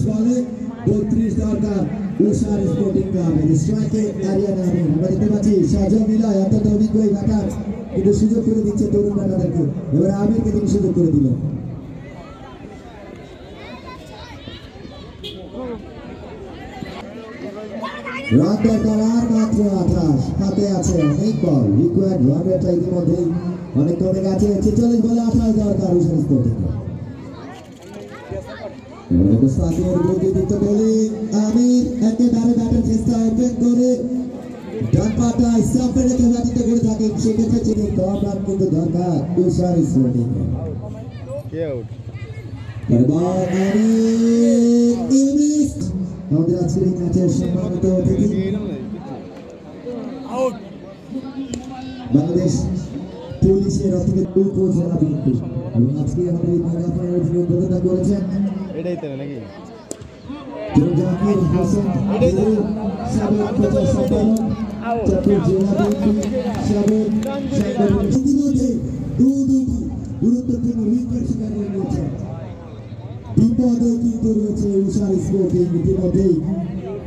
বলে 32 দরকার উষার sporting club স্ট্রাইকে আরিয়ানা আমিন আমরা দেখতে পাচ্ছি সাজা মিলা অত্যন্ত অভিজ্ঞ এই ব্যাটার কিন্তু সুযোগ করে দিচ্ছে তরুণ ব্যাটারদেরকে এবার আমিরকে তিনি সুযোগ করে দিলেন রান দরকার আর মাত্র 28 হাতে আছে অনেক বল রিকোয়ার্ড রান রেটটা ইতিমধ্যেই অনেক কমে গেছে 46 বলে 28 দরকার উষার স্পোর্টিং সাকিবের প্রতিদিত বলে আমির একেবারে ব্যাটের চেষ্টা ওপেন করে ডান পাটা স্টাম্পে রেখে ব্যাটিংটা করে থাকেন সেক্ষেত্রে চিনি কম রান কিন্তু দরকার উষার স্পোর্টিং আমাদের আজকের এই ম্যাচের সম্মানিত অতিথি বাংলাদেশ পুলিশের অতিরিক্ত উপজেলা বিএনপি এবং আজকে আমাদের এই মেগা ফাইনাল উদ্বোধন করেছেন এটাই তো নাকি জাকির হোসেন সাবেক প্রচার সম্পাদক চাঁদপুর জেলা বিএনপি সাবেক সাংগঠনিক ইতিমধ্যে দুটি গুরুত্বপূর্ণ উইকেট শিকার হয়ে নিয়েছেন বিপদে কিন্তু রয়েছে উষার স্পোর্টিং ইতিমধ্যেই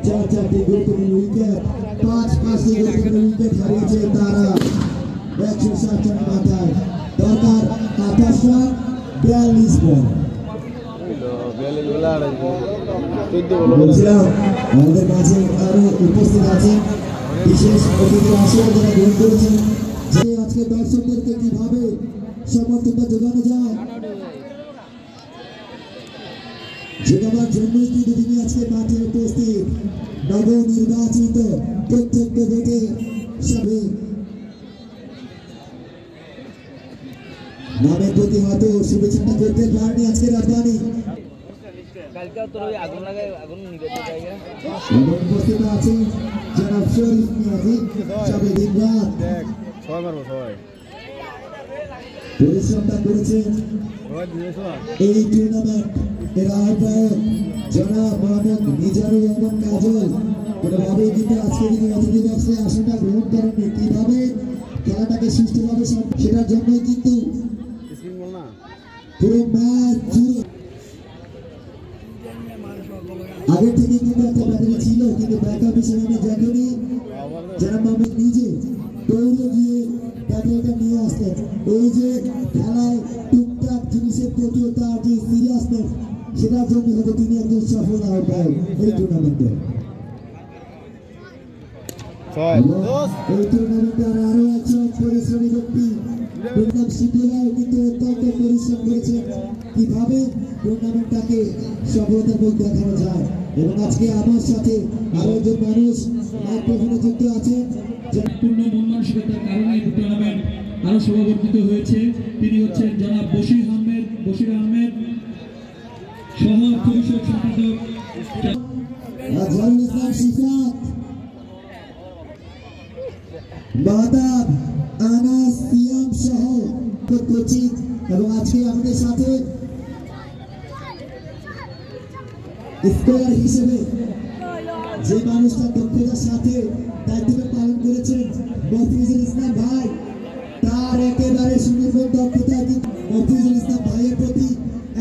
4টি গুরুত্বপূর্ণ উইকেট 5টি গুরুত্বপূর্ণ উইকেট হারিয়েছে তারা 160 রানের মাথায় দরকার 28 রান 42 বল আমাদের মাঝে আরো উপস্থিত আছে বিশেষ অতিথি আসে যারা গ্রহণ করেছেন যে আজকে দর্শকদেরকে কিভাবে সমর্থনটা যোগানো যায় যেটার জন্যই কিন্তু তিনি আজকে মাঠে উপস্থিত নবনির্বাচিত প্রত্যেক ভোটে সবে নামের প্রতি হয়তো শুভেচ্ছা করতে পারেনি আজকে রাজধানী উপস্থিত আছে জনাব শরীফ মিয়াজি সবে দিন রাত পরিশ্রমটা করেছেন এই টুর্নামেন্ট এর আহ্বায়ক জনাব মোহাম্মদ মিজানুর রহমান কাজল কোনোভাবেই কিন্তু আজকে তিনি অতিথি বক্সে আসনটা গ্রহণ করেননি কিভাবে খেলাটাকে সুষ্ঠুভাবে সেটার জন্যই কিন্তু পুরো ম্যাচ জুড়ে আগে থেকে কিন্তু একটা ব্যাটারি ছিল কিন্তু ব্যাকআপ হিসেবে যখনই যারা মোহাম্মদ নিজে দৌড়ে গিয়ে ব্যাটারিটা নিয়ে আসতেন এই যে খেলায় টুকটাক জিনিসের প্রতি তার যে সিরিয়াসনেস সেটার জন্য হয়তো তিনি একজন সফল আহ্বায়ক এই টুর্নামেন্টে এই টুর্নামেন্টের আরো একজন পরিশ্রমী ব্যক্তি কিন্তু অত্যন্ত পরিশ্রম করেছেন কিভাবে টুর্নামেন্টটাকে সফলতার মুখ দেখানো যায় এবং আজকে আমার সাথে আরো একজন মানুষ মাইক্রোফোনে যুক্ত আছেন পূর্ণ মন মানসিকতার কারণে এই টুর্নামেন্ট আরো সমাবর্তিত হয়েছে তিনি হচ্ছেন জনাব বশির আহমেদ সহ পরিষদ সম্পাদক মাহতাব আনাস সিয়াম সহ কোচিং এবং আজকে আমাদের সাথে স্কলার হিসেবে যে মানুষটা দক্ষতার সাথে দায়িত্বটা পালন করেছেন মফিজুল ইসলাম ভাই তার একেবারে সুনির্ভর দক্ষতা মফিজুল ইসলাম ভাইয়ের প্রতি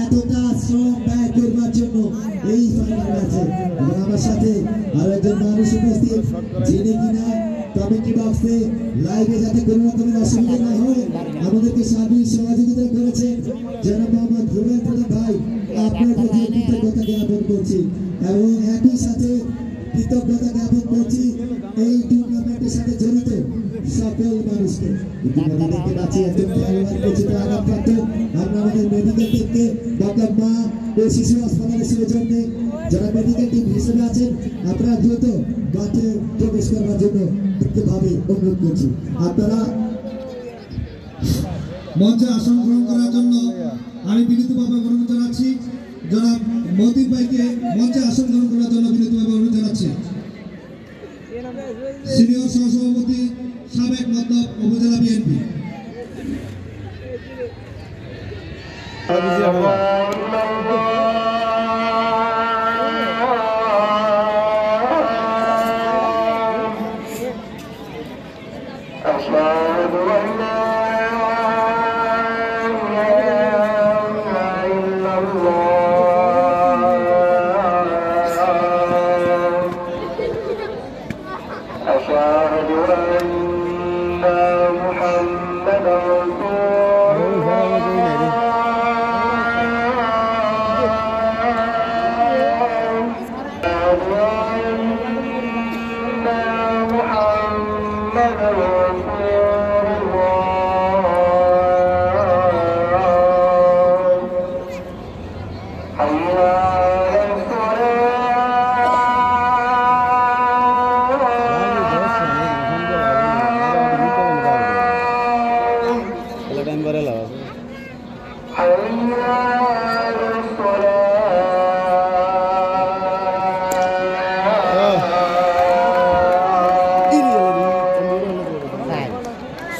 এতটা শ্রম ব্যয় করবার জন্য এই ফাইনাল ম্যাচে এবং আমার সাথে আরো একজন মানুষ উপস্থিত যিনি কিনা কমেন্ট্রি বক্সে লাইভে যাতে কোনো রকমের অসুবিধা না হয় আমাদেরকে সার্বিক সহযোগিতা করেছেন জনাব মোহাম্মদ রুবেল প্রধান ভাই আপনার প্রতি কৃতজ্ঞতা জ্ঞাপন করছি এবং একই সাথে কৃতজ্ঞতা জ্ঞাপন করছি এই টুর্নামেন্টের সাথে জড়িত সকল মানুষকে ইতিমধ্যে দেখতে পাচ্ছি একজন খেলোয়াড় পরিচিত আঘাতপ্রাপ্ত আমরা আমাদের মেডিকেল টিমকে ডক্টর মা ও শিশু হাসপাতালের সৌজন্যে যারা মেডিকেল টিম হিসেবে আছেন আপনারা দ্রুত মাঠে প্রবেশ করবার জন্য ভাবে অনুরোধ করছি আপনারা মঞ্চে আসন গ্রহণ করার জন্য আমি বিনীতভাবে অনুরোধ জানাচ্ছি জনাব মতিন ভাইকে মঞ্চে আসন গ্রহণ করার জন্য বিনীতভাবে অনুরোধ জানাচ্ছি সিনিয়র সহসভাপতি সাবেক মতলব উপজেলা বিএনপি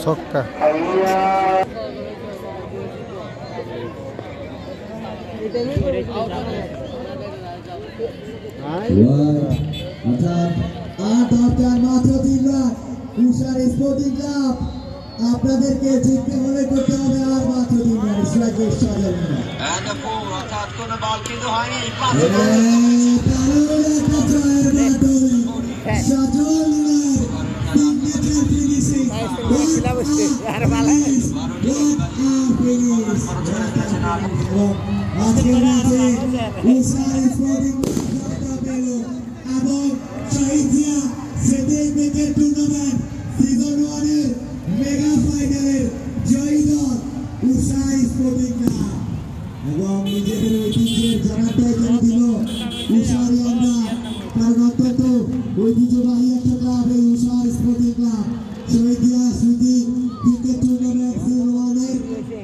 ছক্কা অর্থাৎ আর দরকার মাত্র 3 রান উষার স্পোর্টিং ক্লাব আপনাদেরকে জিততে হলে করতে হবে আর মাত্র 3 রান স্ট্রাইকের সাজানো অর্থাৎ কোনো বল কিন্তু হয়নি টুর্নামেন্ট সিজন 1 এর মেগা ফাইনালের জয়ী দল উষা স্পোর্টিং